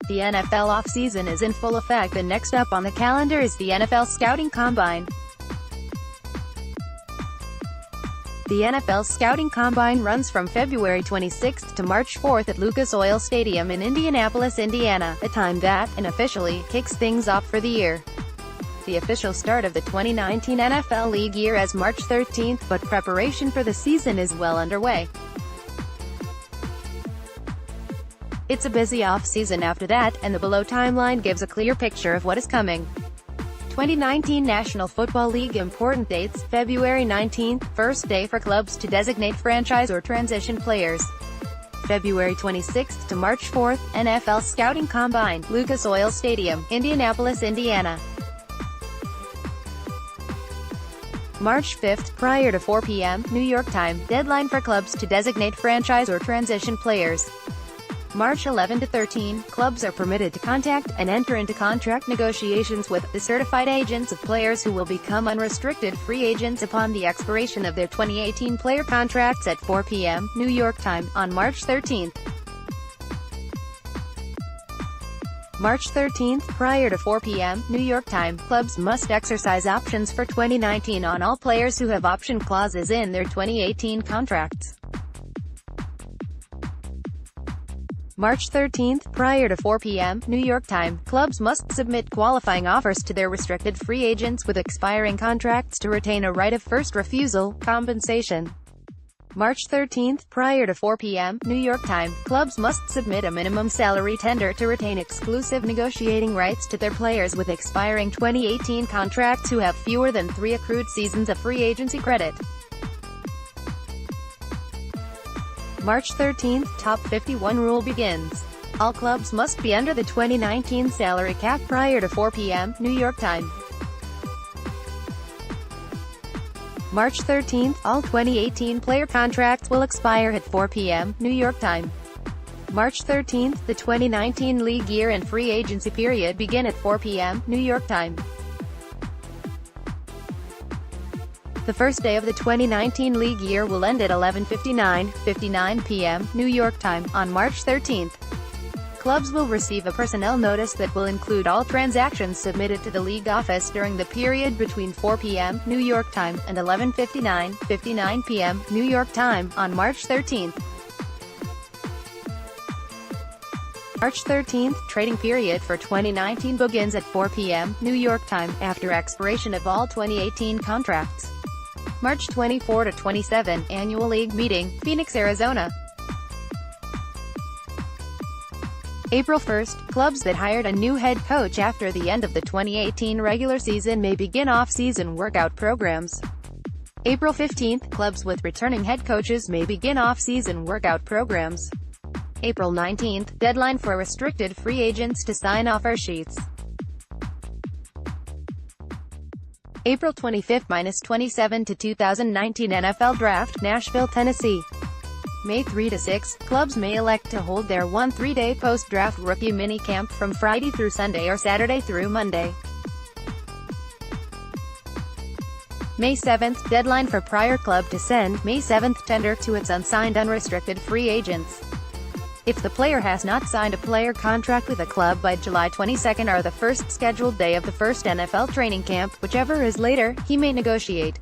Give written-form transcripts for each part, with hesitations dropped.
The NFL offseason is in full effect, and next up on the calendar is the NFL Scouting Combine. The NFL Scouting Combine runs from February 26 to March 4 at Lucas Oil Stadium in Indianapolis, Indiana, a time that, unofficially, kicks things off for the year. The official start of the 2019 NFL League year is March 13, but preparation for the season is well underway. It's a busy off-season after that, and the below timeline gives a clear picture of what is coming. 2019 National Football League important dates: February 19, first day for clubs to designate franchise or transition players. February 26 to March 4, NFL Scouting Combine, Lucas Oil Stadium, Indianapolis, Indiana. March 5, prior to 4 p.m., New York time, deadline for clubs to designate franchise or transition players. March 11 to 13, clubs are permitted to contact and enter into contract negotiations with the certified agents of players who will become unrestricted free agents upon the expiration of their 2018 player contracts at 4 p.m., New York time, on March 13. March 13, prior to 4 p.m., New York time, clubs must exercise options for 2019 on all players who have option clauses in their 2018 contracts. March 13, prior to 4 p.m., New York time, clubs must submit qualifying offers to their restricted free agents with expiring contracts to retain a right of first refusal, compensation. March 13, prior to 4 p.m., New York time, clubs must submit a minimum salary tender to retain exclusive negotiating rights to their players with expiring 2018 contracts who have fewer than 3 accrued seasons of free agency credit. March 13, Top 51 rule begins. All clubs must be under the 2019 salary cap prior to 4 p.m., New York time. March 13, all 2018 player contracts will expire at 4 p.m., New York time. March 13, the 2019 league year and free agency period begin at 4 p.m., New York time. The first day of the 2019 league year will end at 11:59 p.m., New York time, on March 13. Clubs will receive a personnel notice that will include all transactions submitted to the league office during the period between 4 p.m., New York time, and 11:59 p.m., New York time, on March 13. March 13, trading period for 2019 begins at 4 p.m., New York time, after expiration of all 2018 contracts. March 24 to 27, Annual League Meeting, Phoenix, Arizona. April 1, clubs that hired a new head coach after the end of the 2018 regular season may begin off-season workout programs. April 15, clubs with returning head coaches may begin off-season workout programs. April 19, deadline for restricted free agents to sign offer sheets. April 25-27 to 2019 NFL Draft, Nashville, Tennessee. May 3 to 6, clubs may elect to hold their 3-day post-draft rookie minicamp from Friday through Sunday or Saturday through Monday. May 7th, deadline for prior club to send May 7th tender to its unsigned unrestricted free agents. If the player has not signed a player contract with a club by July 22 or the first scheduled day of the first NFL training camp, whichever is later, he may negotiate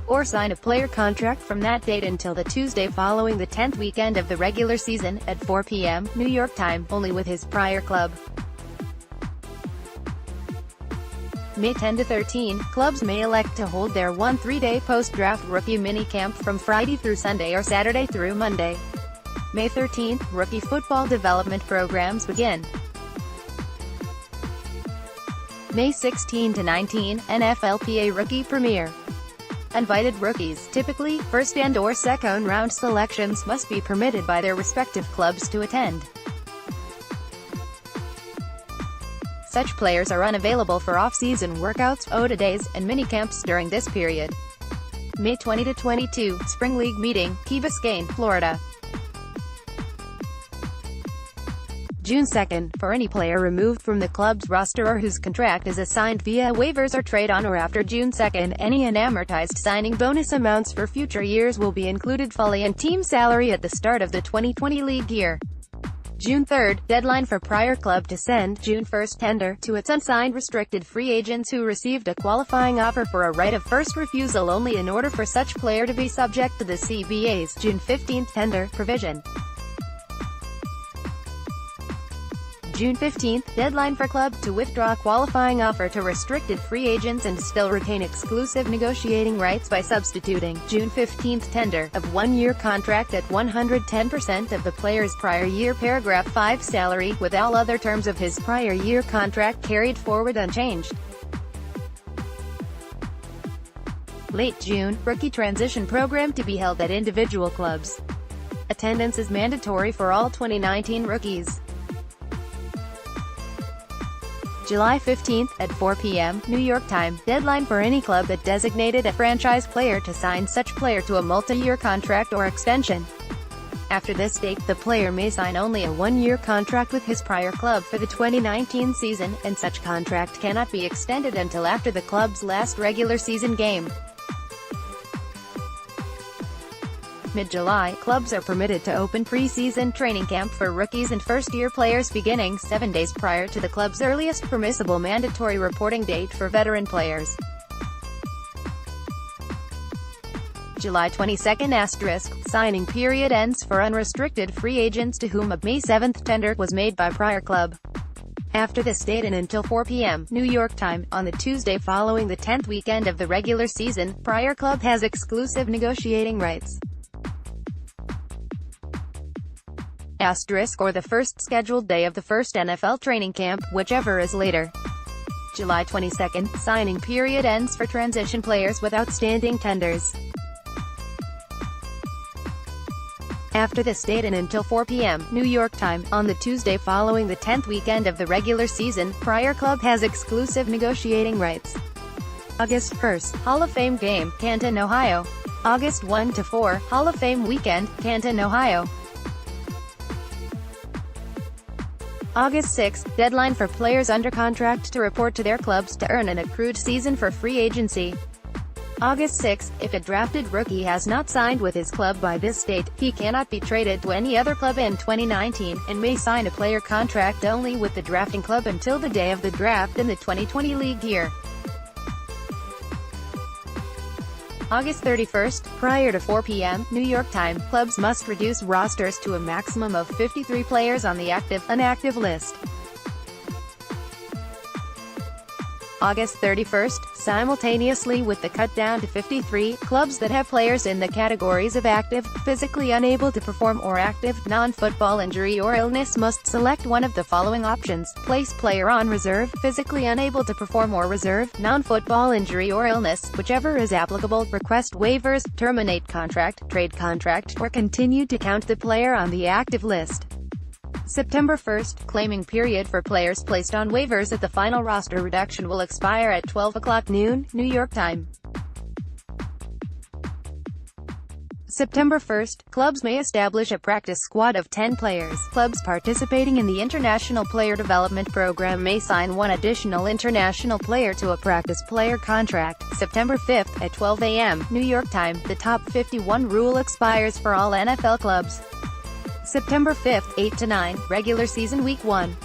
or sign a player contract from that date until the Tuesday following the 10th weekend of the regular season, at 4 p.m., New York time, only with his prior club. May 10 to 13, clubs may elect to hold their 3-day post-draft rookie minicamp from Friday through Sunday or Saturday through Monday. May 13, rookie football development programs begin. May 16 to 19, NFLPA Rookie Premiere. Invited rookies, typically, first and/or second-round selections, must be permitted by their respective clubs to attend. Such players are unavailable for off-season workouts, OTA-days, and minicamps during this period. May 20 to 22, Spring League Meeting, Key Biscayne, Florida. June 2, for any player removed from the club's roster or whose contract is assigned via waivers or trade on or after June 2, any unamortized signing bonus amounts for future years will be included fully in team salary at the start of the 2020 league year. June 3, deadline for prior club to send June 1 tender to its unsigned restricted free agents who received a qualifying offer for a right of first refusal only in order for such player to be subject to the CBA's June 15 tender provision. June 15, deadline for club to withdraw qualifying offer to restricted free agents and still retain exclusive negotiating rights by substituting June 15 tender of one-year contract at 110% of the player's prior year paragraph 5 salary, with all other terms of his prior year contract carried forward unchanged. Late June, rookie transition program to be held at individual clubs. Attendance is mandatory for all 2019 rookies. July 15, at 4 p.m., New York time, deadline for any club that designated a franchise player to sign such player to a multi-year contract or extension. After this date, the player may sign only a one-year contract with his prior club for the 2019 season, and such contract cannot be extended until after the club's last regular season game. Mid-July, clubs are permitted to open pre-season training camp for rookies and first-year players beginning 7 days prior to the club's earliest permissible mandatory reporting date for veteran players. July 22, signing period ends for unrestricted free agents to whom a May 7 tender was made by prior club. After this date and until 4 p.m. New York time, on the Tuesday following the 10th weekend of the regular season, prior club has exclusive negotiating rights. Or the first scheduled day of the first NFL training camp, whichever is later. July 22, signing period ends for transition players with outstanding tenders. After this date and until 4 p.m. New York time, on the Tuesday following the 10th weekend of the regular season, prior club has exclusive negotiating rights. August 1, Hall of Fame game, Canton, Ohio. August 1 to 4, Hall of Fame weekend, Canton, Ohio. August 6, deadline for players under contract to report to their clubs to earn an accrued season for free agency. August 6, if a drafted rookie has not signed with his club by this date, he cannot be traded to any other club in 2019, and may sign a player contract only with the drafting club until the day of the draft in the 2020 league year. August 31, prior to 4 p.m. New York time, clubs must reduce rosters to a maximum of 53 players on the active-inactive list. August 31, simultaneously with the cut down to 53, clubs that have players in the categories of active, physically unable to perform or active, non-football injury or illness must select one of the following options: place player on reserve, physically unable to perform or reserve, non-football injury or illness, whichever is applicable, request waivers, terminate contract, trade contract, or continue to count the player on the active list. September 1, claiming period for players placed on waivers at the final roster reduction will expire at 12 noon, New York time. September 1, clubs may establish a practice squad of 10 players. Clubs participating in the International Player Development Program may sign one additional international player to a practice player contract. September 5, at 12 a.m., New York time, the top 51 rule expires for all NFL clubs. September 5, 8 to 9, regular season week 1.